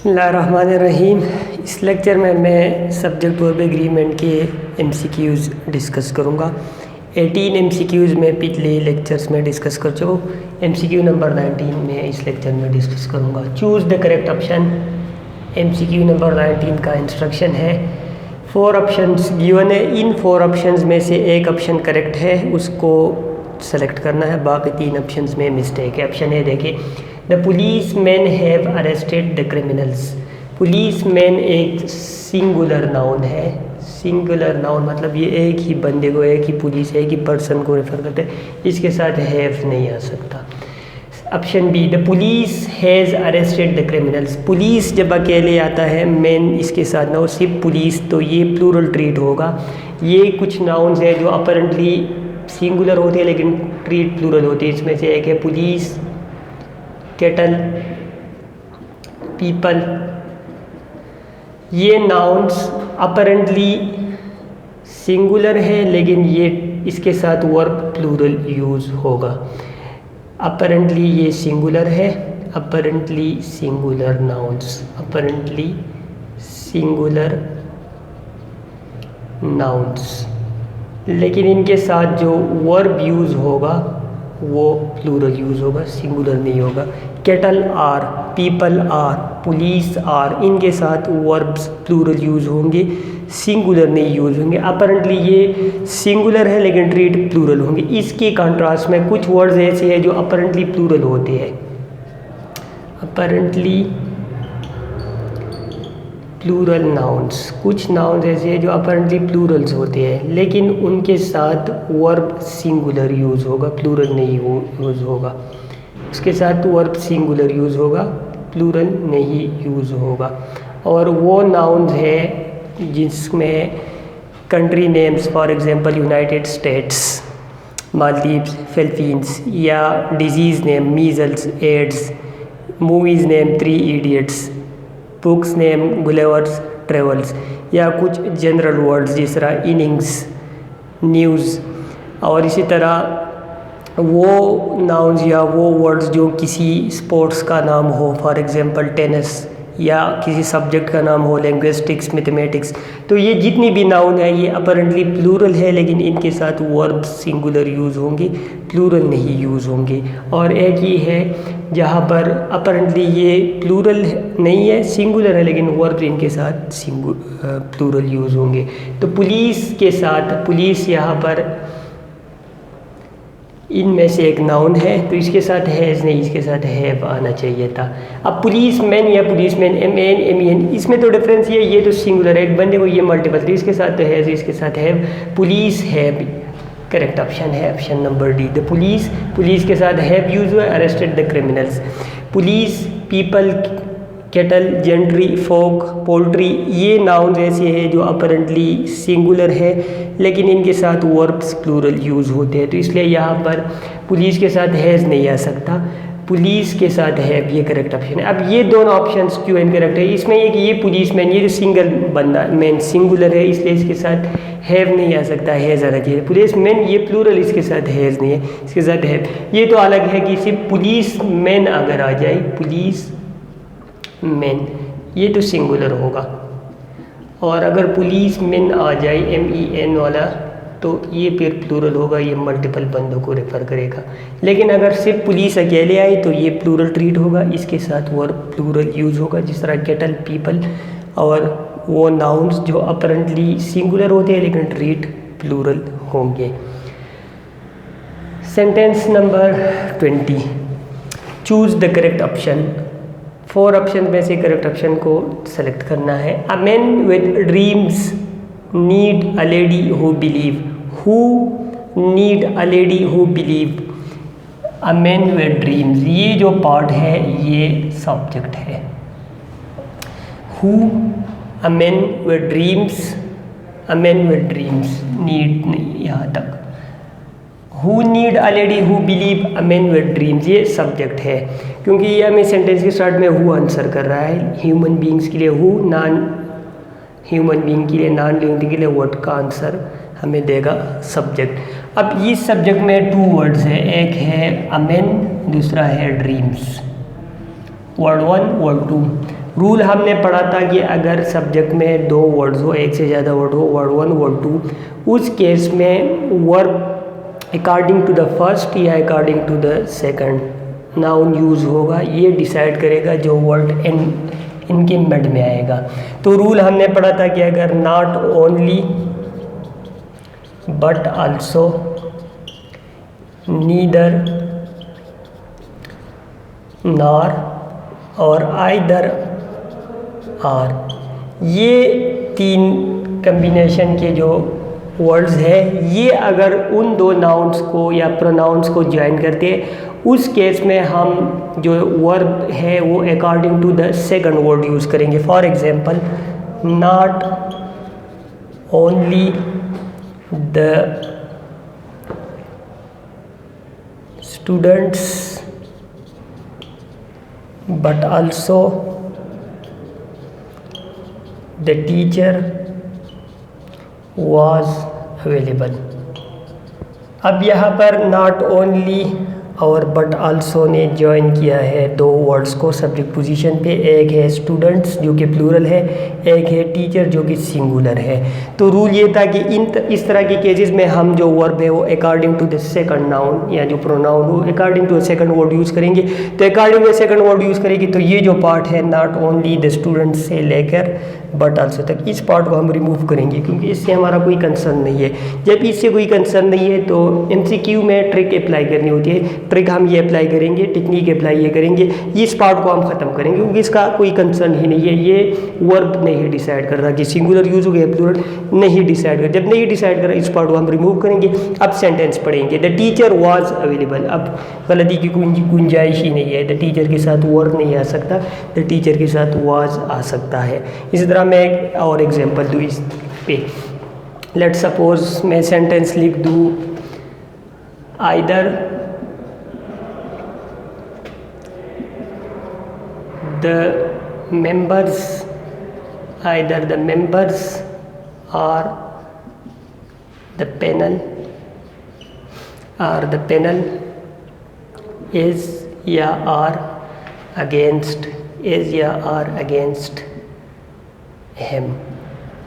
बिस्मिल्लाहिर्रहमानिर्रहीम। इस लेक्चर में मैं सब्जेक्ट वर्ब एग्रीमेंट के एमसीक्यूज़ डिस्कस करूँगा। 18 एमसीक्यूज़ में पिछले लेक्चर्स में डिस्कस कर चुका हूँ। एमसीक्यू नंबर 19 में इस लेक्चर में डिस्कस करूँगा। Choose the correct option. MCQ number 19 का इंस्ट्रक्शन है 4 ऑप्शंस गिवन है। इन 4 ऑप्शंस में से एक ऑप्शन करेक्ट है, उसको सेलेक्ट करना है, बाकी 3 ऑप्शंस में मिस्टेक है। ऑप्शन ए देखिए, the police man have arrested the criminals. Police man एक सिंगुलर नाउन है। सिंगुलर नाउन मतलब ये एक ही बंदे को, एक ही पुलिस, एक ही पर्सन को रेफर करते हैं, इसके साथ हैव नहीं आ सकता। Option B, the police has arrested the criminals. Police जब अकेले आता है, मैन इसके साथ ना हो, सिर्फ पुलिस, तो ये प्लूरल ट्रीट होगा। ये कुछ नाउन्स हैं जो अपरेंटली सिंगुलर होते हैं लेकिन ट्रीट प्लूरल होते हैं। इसमें से एक है पुलिस, केटल, पीपल। ये नाउन्स अपरेंटली सिंगुलर है लेकिन ये इसके साथ वर्ब प्लूरल यूज़ होगा। अपरेंटली ये सिंगुलर है, apparently singular nouns, apparently singular nouns, लेकिन इनके साथ जो वर्ब यूज़ होगा वो प्लूरल यूज़ होगा, सिंगुलर नहीं होगा। Cattle are, people are, police are, इनके साथ वर्ब्स प्लूरल यूज़ होंगे, सिंगुलर नहीं यूज़ होंगे। अपरेंटली ये सिंगुलर है लेकिन ट्रीट प्लूरल होंगे। इसके कंट्रास्ट में कुछ वर्ड्स ऐसे हैं जो अपरेंटली प्लूरल होते हैं, अपरेंटली प्लूरल नाउन्स। कुछ नाउन्स ऐसे हैं जो अपरेंटली प्लूरल्स होते हैं लेकिन उनके साथ वर्ब सिंगुलर यूज़ होगा, प्लूरल नहीं यूज़ होगा। उसके साथ वर्ब सिंगुलर यूज़ होगा, प्लूरल नहीं यूज़ होगा। और वो नाउन्स है जिसमें country names, for example United States, Maldives, Philippines, या disease name measles, AIDS, movies name 3 Idiots, books name Gulliver's Travels, या कुछ जनरल वर्ड्स जिस तरह इनिंग्स, न्यूज़। और इसी तरह वो नाउन्स या वो वर्ड्स जो किसी स्पोर्ट्स का नाम हो, फॉर एग्जांपल टेनिस, या किसी सब्जेक्ट का नाम हो, लिंग्विस्टिक्स, मैथमेटिक्स। तो ये जितनी भी नाउन है ये अपरेंटली प्लूरल है लेकिन इनके साथ वर्ब सिंगुलर यूज़ होंगे, प्लूरल नहीं यूज़ होंगे। और एक ये है जहाँ पर अपरेंटली ये प्लूरल नहीं है, सिंगुलर है, लेकिन वर्ब इनके साथ प्लूरल यूज़ होंगे। तो पुलिस के साथ, पुलिस यहाँ पर इनमें से एक नाउन है तो इसके साथ हैज़ नहीं, इसके साथ हैव आना चाहिए था। अब पुलिस मैन या पुलिस मैन, MAN MEN, इसमें तो डिफरेंस ये तो सिंगुलर है, एक बंदे को ये मल्टीपल, तो इसके साथ तो हैज़, इसके साथ have. Police have correct option है, option number D. The police, police के साथ हैव यूज हुआ, arrested the criminals. Police, people, cattle, gentry, folk, poultry, ये नाउन्स ऐसे हैं जो अपरेंटली सिंगुलर है लेकिन इनके साथ वर्ब्स प्लूरल यूज़ होते हैं। तो इसलिए यहाँ पर पुलिस के साथ हैज़ नहीं आ सकता, पुलिस के साथ हैव ये करेक्ट ऑप्शन है। अब ये दोनों ऑप्शंस क्यों इनकरेक्ट है? इसमें ये कि ये पुलिस मैन, ये जो सिंगल बंदा मैन सिंगुलर है इसलिए इसके साथ हैव नहीं आ सकता, हैज़ आना चाहिए। पुलिस मैन ये प्लूरल, इसके साथ हैज़ नहीं है, इसके साथ हैव। ये तो अलग है कि सिर्फ पुलिस मैन अगर आ जाए, पुलिस मैन, ये तो सिंगुलर होगा। और अगर पुलिस मैन आ जाए MEN वाला तो ये फिर प्लूरल होगा, ये मल्टीपल बंदों को रेफर करेगा। लेकिन अगर सिर्फ पुलिस अकेले आए तो ये प्लूरल ट्रीट होगा, इसके साथ वर्ब प्लूरल यूज़ होगा, जिस तरह केटल, पीपल, और वो नाउन्स जो अपरेंटली सिंगुलर होते हैं लेकिन ट्रीट प्लूरल होंगे। Sentence number 20, choose the correct option. 4 option में से करेक्ट ऑप्शन को सेलेक्ट करना है। अ man with dreams need a lady who believe. Who need a lady who believe. A man with dreams, ये जो पार्ट है ये सब्जेक्ट है। Who, a man with dreams, a man with dreams, need नहीं यहाँ तक। Who need a lady who believe a man with dreams, ये subject है क्योंकि ये हमें सेंटेंस के स्टार्ट में हु आंसर कर रहा है। ह्यूमन बींग्स के लिए हु, नॉन ह्यूमन बींग के लिए, नॉन लिविंग के लिए व्हाट का आंसर हमें देगा सब्जेक्ट। अब इस सब्जेक्ट में 2 वर्ड्स हैं, एक है अ मैन, दूसरा है ड्रीम्स। Word 1, word 2। रूल हमने पढ़ा था कि अगर सब्जेक्ट में दो वर्ड्स हो, एक से ज़्यादा वर्ड हो, वर्ड वन वर्ड टू, उस केस में verb according to the first या according to the second noun use होगा, ये डिसाइड करेगा जो वर्ड इनके मिड में आएगा। तो रूल हमने पढ़ा था कि अगर not only but also, neither, nor और आइदर आर, ये तीन कम्बिनेशन के जो वर्ड्स है, ये अगर उन दो नाउन्स को या प्रोनाउंस को ज्वाइन करते हैं, उस केस में हम जो वर्ब है वो according to the second word use करेंगे। For example, not only the students but also the teacher was available। अब यहाँ पर not only और बट आल्सो ने ज्वाइन किया है दो वर्ड्स को सब्जेक्ट पोजीशन पे, एक है स्टूडेंट्स जो कि प्लूरल है, एक है टीचर जो कि सिंगुलर है। तो रूल ये था कि इस तरह के केसेस में हम जो वर्ब है वो according to the second noun या जो प्रोनाउन हो according to the second word use करेंगे। तो according to the second word use करेंगे तो ये जो पार्ट है नॉट ओनली द स्टूडेंट्स से लेकर बट आल्सो तक, इस पार्ट को हम रिमूव करेंगे क्योंकि इससे हमारा कोई कंसर्न नहीं है। जब इससे कोई कंसर्न नहीं है तो MCQ में ट्रिक अप्लाई करनी होती है। ट्रिक हम ये अप्लाई करेंगे, टेक्निक अप्लाई ये करेंगे, इस पार्ट को हम ख़त्म करेंगे क्योंकि इसका कोई कंसर्न ही नहीं है। ये वर्ब नहीं डिसाइड कर रहा कि सिंगुलर यूज़ हो गया प्लूरल, नहीं डिसाइड कर। जब नहीं डिसाइड कर रहा इस पार्ट को हम रिमूव करेंगे। अब सेंटेंस पढ़ेंगे, द टीचर वाज अवेलेबल। अब गलती की गुंजाइश ही नहीं है, द टीचर के साथ वर्ब नहीं आ सकता, द टीचर के साथ वाज आ सकता है। इसी तरह मैं एक और एग्जांपल दूँ इस पे। लेट सपोज मैं सेंटेंस लिख दूँ, either the members or the panel is या are against him।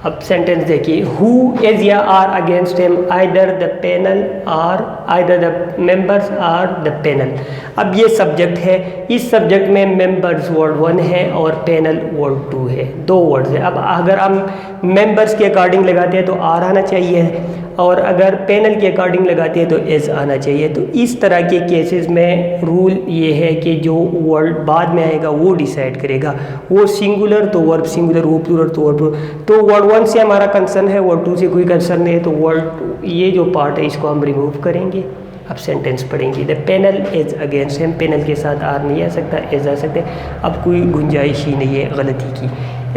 अब सेंटेंस देखिए, हु इज या are against him, either the panel और either the members are the panel. अब ये सब्जेक्ट है, इस सब्जेक्ट में मेंबर्स वर्ड 1 है और पैनल वर्ड 2 है, दो वर्ड्स है। अब अगर हम मेंबर्स के अकॉर्डिंग लगाते हैं तो आर आना चाहिए और अगर पैनल के अकॉर्डिंग लगाते हैं तो एज आना चाहिए। तो इस तरह के केसेस में रूल ये है कि जो वर्ड बाद में आएगा वो डिसाइड करेगा, वो सिंगुलर तो वर्ब सिंगुलर, वो प्लूरल तो वर्ब प्लूरल। तो वर्ड 1 से हमारा कंसर्न है, वर्ड 2 से कोई कंसर्न नहीं है, तो वर्ड ये जो पार्ट है इसको हम रिमूव करेंगे। अब सेंटेंस पढ़ेंगे, the panel is against him, panel के साथ आर नहीं आ सकता, एज आ सकते। अब कोई गुंजाइश ही नहीं है गलती की।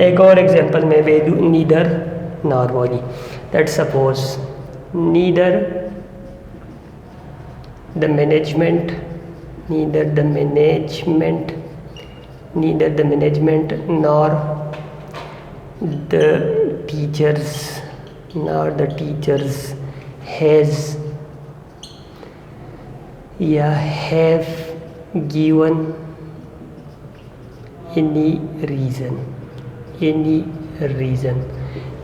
एक और एग्जांपल में दे दूँ, नीदर नॉर वाली। That suppose neither the management nor the teachers has have given any reason।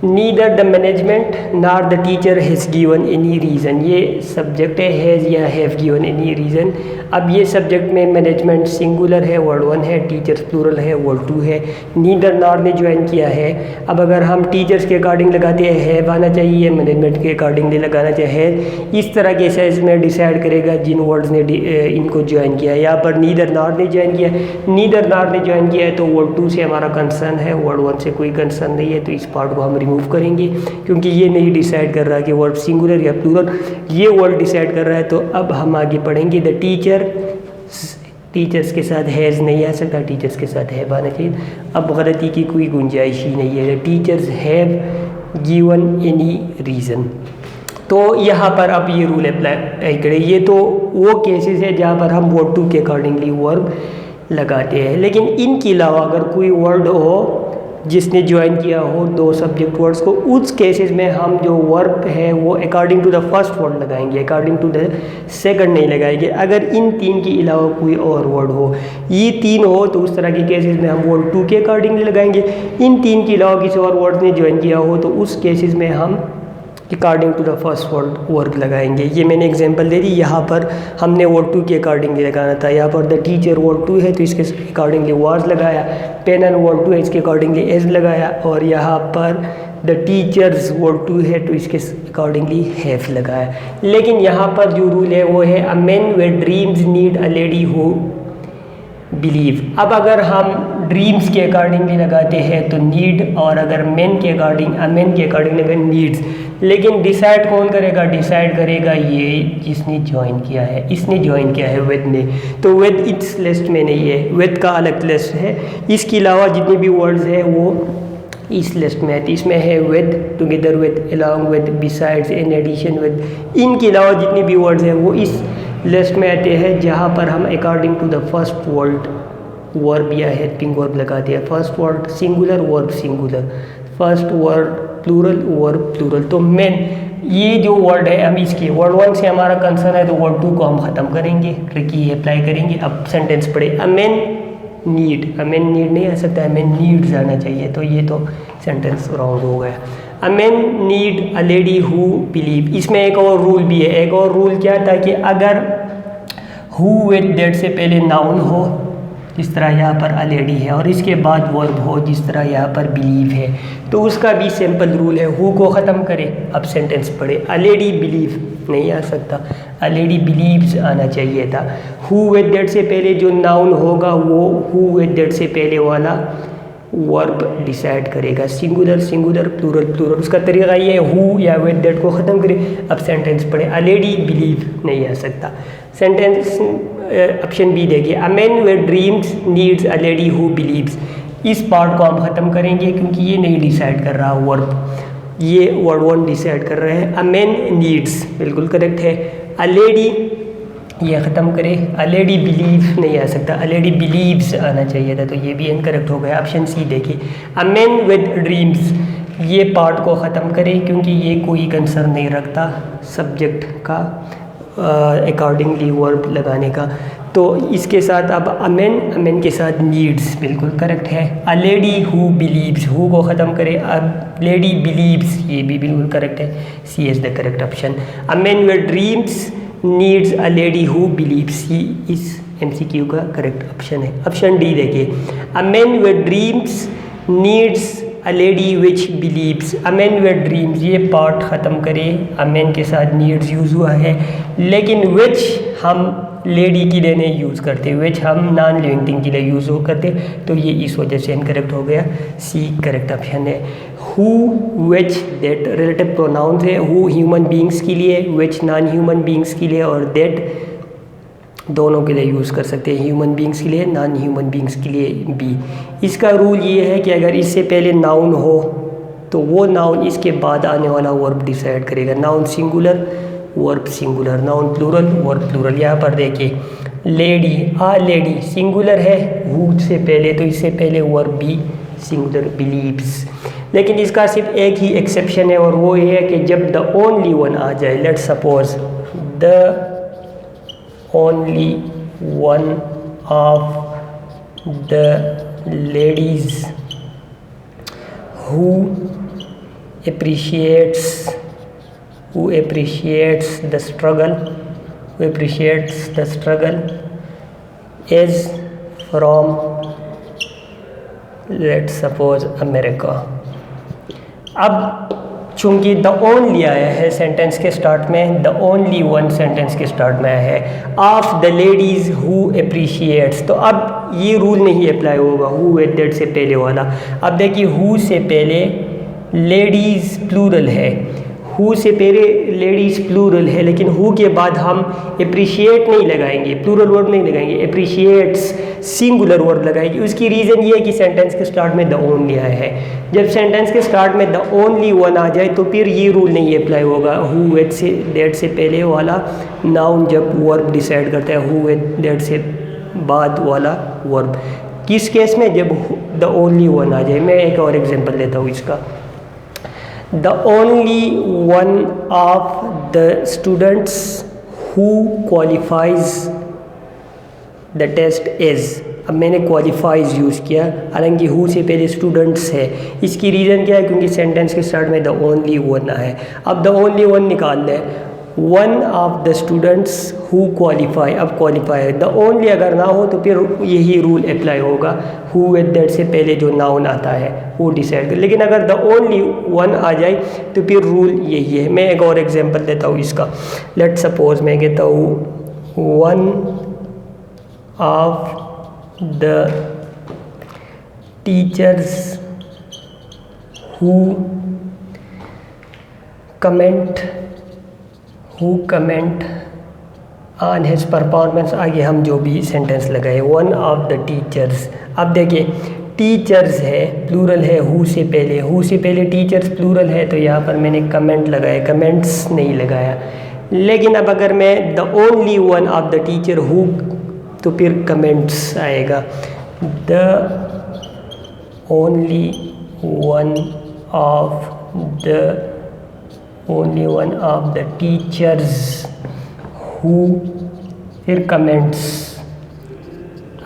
Neither the management nor the teacher has given any reason, ये सब्जेक्ट है, हैज़ या हैव गिवन एनी रीज़न। अब ये subject में management singular है, word 1 है, teachers plural है, word 2 है, नीदर नॉर ने ज्वाइन किया है। अब अगर हम टीचर्स के अकॉर्डिंग लगाते हैं हैव आना चाहिए, मैनेजमेंट के अकॉर्डिंग नहीं लगाना चाहिए है। इस तरह के सेंस में डिसाइड करेगा जिन वर्ड्स ने इनको ज्वाइन किया है। यहाँ पर नीदर नॉर ने ज्वाइन किया है, तो वर्ड 2 से हमारा कंसर्न है, वर्ड 1 से कोई कंसर्न नहीं है, तो इस पार्ट को हम रिमूव करेंगे क्योंकि ये नहीं डिसाइड कर रहा कि वर्ड सिंगुलर या प्लूरल, ये वर्ड डिसाइड कर रहा है। तो अब हम आगे पढ़ेंगे, द टीचर्स के साथ हैज़ नहीं आ सकता, टीचर्स के साथ हैव आना चाहिए। अब गलती की कोई गुंजाइश ही नहीं है, the teachers have given any reason. तो यहाँ पर अब ये रूल अप्लाई करें। ये तो वो केसेस है जहाँ पर हम वर्ड 2 के अकॉर्डिंगली वर्ब लगाते हैं, लेकिन इनके अलावा अगर कोई वर्ड हो जिसने ज्वाइन किया हो दो सब्जेक्ट वर्ड्स को, उस केसेस में हम जो वर्ब है वो according to the first word लगाएंगे, अकॉर्डिंग टू द सेकंड नहीं लगाएंगे। अगर इन तीन के अलावा कोई और वर्ड हो, ये तीन हो, तो उस तरह के केसेस में हम वर्ड टू के अकॉर्डिंगली लगाएंगे। इन तीन के अलावा किसी और वर्ड ने ज्वाइन किया हो तो उस केसेस में हम according to the first word लगाएंगे। ये मैंने एग्जांपल दे दी। यहाँ पर हमने वर्ड टू के अकॉर्डिंगली लगाना था। यहाँ पर द टीचर वर्ड टू है तो इसके अकॉर्डिंगली वाज लगाया, पेन एंड वर्ड टू है इसके अकॉर्डिंगली एज लगाया, और यहाँ पर द टीचर्स वर्ड टू है तो इसके अकॉर्डिंगली हैव लगाया। लेकिन यहाँ पर जो रूल है वो है अ man with dreams need a lady who believe. अब अगर हम ड्रीम्स के अकॉर्डिंगली लगाते हैं तो नीड, और अगर मेन के अकॉर्डिंग मेन के अकॉर्डिंग लगे नीड्स। लेकिन डिसाइड कौन करेगा? डिसाइड करेगा ये जिसने ज्वाइन किया है, इसने ज्वाइन किया है विद ने। तो विद इस लिस्ट में नहीं है, विद का अलग लिस्ट है। इसके अलावा जितने भी वर्ड्स हैं वो इस लिस्ट में है। तो इसमें है with, together with, along with, besides, in addition with. इनके अलावा जितने भी वर्ड्स हैं वो इस लिस्ट में आते हैं जहाँ पर हम according to the first verb या हेल्पिंग वर्ब लगाते हैं। First word singular, verb singular, first word plural, verb plural. तो मेन ये जो वर्ड है, हम इसके वर्ड वन से हमारा कंसर्न है तो वर्ड टू को हम ख़त्म करेंगे, ट्रिकी अप्लाई करेंगे। अब सेंटेंस पढ़े, a man need, a man need नहीं आ सकता, अ मैन नीड्स आना चाहिए, तो ये तो सेंटेंस रॉन्ग हो गया। A man need a lady who believe. इसमें एक और रूल भी है। एक और रूल क्या था कि अगर हु विद दैट से पहले नाउन हो, जिस तरह यहाँ पर अ लेडी है, और इसके बाद वर्ब हो जिस तरह यहाँ पर बिलीव है, तो उसका भी सिंपल रूल है, हु को ख़त्म करे। अब सेंटेंस पढ़े, अ लेडी बिलीव नहीं आ सकता, अ लेडी बिलीव्स आना चाहिए था। हु विद दैट से पहले जो नाउन होगा वो हु विद दैट से पहले वाला वर्ब डिसाइड करेगा, सिंगुलर सिंगुलर, प्लूरल प्लूरल। उसका तरीका ये है, हु या विद दैट को ख़त्म करे। अब सेंटेंस पढ़े, अ लेडी बिलीव नहीं आ सकता। सेंटेंस ऑप्शन बी देखिए, a man with dreams needs a lady who beliefs. इस पार्ट को हम ख़त्म करेंगे क्योंकि ये नहीं डिसाइड कर रहा वर्ब, ये वर्ड वन डिसाइड कर रहे हैं। अ मैन नीड्स बिल्कुल करेक्ट है। अ लेडी ये ख़त्म करे, अ लेडी बिलीव नहीं आ सकता, अ लेडी बिलीव्स आना चाहिए था, तो ये भी इनकरेक्ट हो गया। ऑप्शन सी देखिए, अ मैन विद ड्रीम्स, ये पार्ट को ख़त्म करें क्योंकि ये कोई कंसर्न नहीं रखता सब्जेक्ट का अकॉर्डिंगली वर्ब लगाने का। तो इसके साथ अब अमेन के साथ नीड्स बिल्कुल करेक्ट है। अ lady who beliefs, who co ख़त्म करे, अब लेडी बिलीव्स ये भी बिल्कुल करेक्ट है। C is the correct option. A man with dreams needs a lady who believes, C इस MCQ का करेक्ट ऑप्शन है। ऑप्शन डी देखिए, a man with dreams needs a lady which believes. A man with dreams ये part ख़त्म करें, a man के साथ needs use हुआ है, लेकिन विच हम लेडी के लिए नहीं यूज़ करते, विच हम नॉन लिविंग थिंग के लिए यूज़ हो करते, तो ये इस वजह से इनकरेक्ट हो गया। सी करेक्ट ऑप्शन है। Who which that relative pronouns है, हु ह्यूमन बींग्स के लिए, विच नॉन ह्यूमन बींग्स के लिए, और दैट दोनों के लिए यूज़ कर सकते हैं, ह्यूमन बींग्स के लिए, नॉन ह्यूमन बींग्स के लिए भी। इसका रूल ये है कि अगर इससे पहले नाउन हो तो वो नाउन इसके बाद आने वाला वर्ब डिसाइड करेगा। Noun singular, verb singular, noun plural, verb plural. यहाँ पर देखिए, लेडी, आ लेडी सिंगुलर है, हु से पहले, तो इससे पहले वर्ब भी सिंगुलर, बिलीव्स। लेकिन इसका सिर्फ एक ही एक्सेप्शन है, और वो ये है कि जब द ओनली वन आ जाए। Let's suppose the only one of the ladies who appreciates the struggle is from, let's suppose, America। अब चूँकि द ओनली आया है सेंटेंस के स्टार्ट में, द ओनली वन सेंटेंस के स्टार्ट में आया है, of the ladies who appreciates, तो अब ये रूल नहीं अप्लाई होगा हु विद दैट से पहले वाला। अब देखिए, हु से पहले लेडीज़ प्लूरल है, हु से पहले लेडीज़ प्लूरल है, लेकिन हु के बाद हम अप्रिशिएट नहीं लगाएंगे, प्लूरल वर्ब नहीं लगाएंगे, अप्रिशिएट्स सिंगुलर वर्ब लगाएंगे। उसकी रीज़न ये है कि सेंटेंस के स्टार्ट में द ओनली आया है। जब सेंटेंस के स्टार्ट में द ओनली वन आ जाए तो फिर ये रूल नहीं अप्लाई होगा, हु विद से दैट से पहले वाला नाउन जब वर्ब डिसाइड करता है, हु विद दैट से बाद वाला वर्ब। किस केस में? जब द ओनली वन आ जाए। मैं एक और एग्जांपल देता हूँ इसका। The only one of the students who qualifies the test is. अब मैंने क्वालिफाइज यूज़ किया, हालांकि हु से पहले स्टूडेंट्स है। इसकी रीज़न क्या है? क्योंकि सेंटेंस के स्टार्ट में द ओनली वन है। अब द ओनली वन निकालना है। One of the students who qualify. अब क्वालिफाई द ओनली अगर ना हो तो फिर यही रूल अप्लाई होगा, हु विद दैट से पहले जो नाउन आता है वो डिसाइड कर। लेकिन अगर द ओनली वन आ जाए तो फिर रूल यही है। मैं एक और एग्जांपल देता हूँ इसका। लेट सपोज मैं कहता हूँ one of the teachers who comment on his performance। आगे हम जो भी सेंटेंस लगाए, वन ऑफ द टीचर्स। अब देखिए टीचर्स है, प्लूरल है, हु से पहले टीचर्स प्लूरल है, तो यहाँ पर मैंने कमेंट लगाया, कमेंट्स नहीं लगाया। लेकिन अब अगर मैं the only one of the teacher who, तो फिर कमेंट्स आएगा। The only one of the teachers who, फिर कमेंट्स।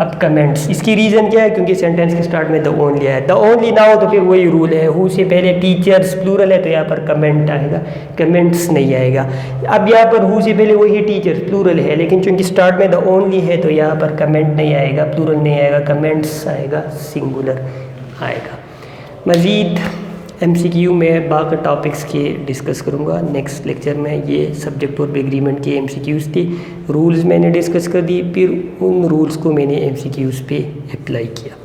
अब कमेंट्स, इसकी रीज़न क्या है? क्योंकि सेंटेंस के स्टार्ट में द ओनली है। द ओनली ना हो तो फिर वही रूल है, हु से पहले टीचर्स प्लूरल है तो यहाँ पर कमेंट आएगा, कमेंट्स नहीं आएगा। अब यहाँ पर हु से पहले वही टीचर्स प्लूरल है, लेकिन चूंकि स्टार्ट में द ओनली है तो यहाँ पर कमेंट नहीं आएगा, प्लूरल नहीं आएगा, कमेंट्स आएगा, सिंगुलर आएगा। मज़ीद MCQ में बाकी टॉपिक्स के डिस्कस करूँगा नेक्स्ट लेक्चर में। ये सब्जेक्ट और एग्रीमेंट के MCQs थे, रूल्स मैंने डिस्कस कर दी, फिर उन रूल्स को मैंने MCQs पे अप्लाई किया।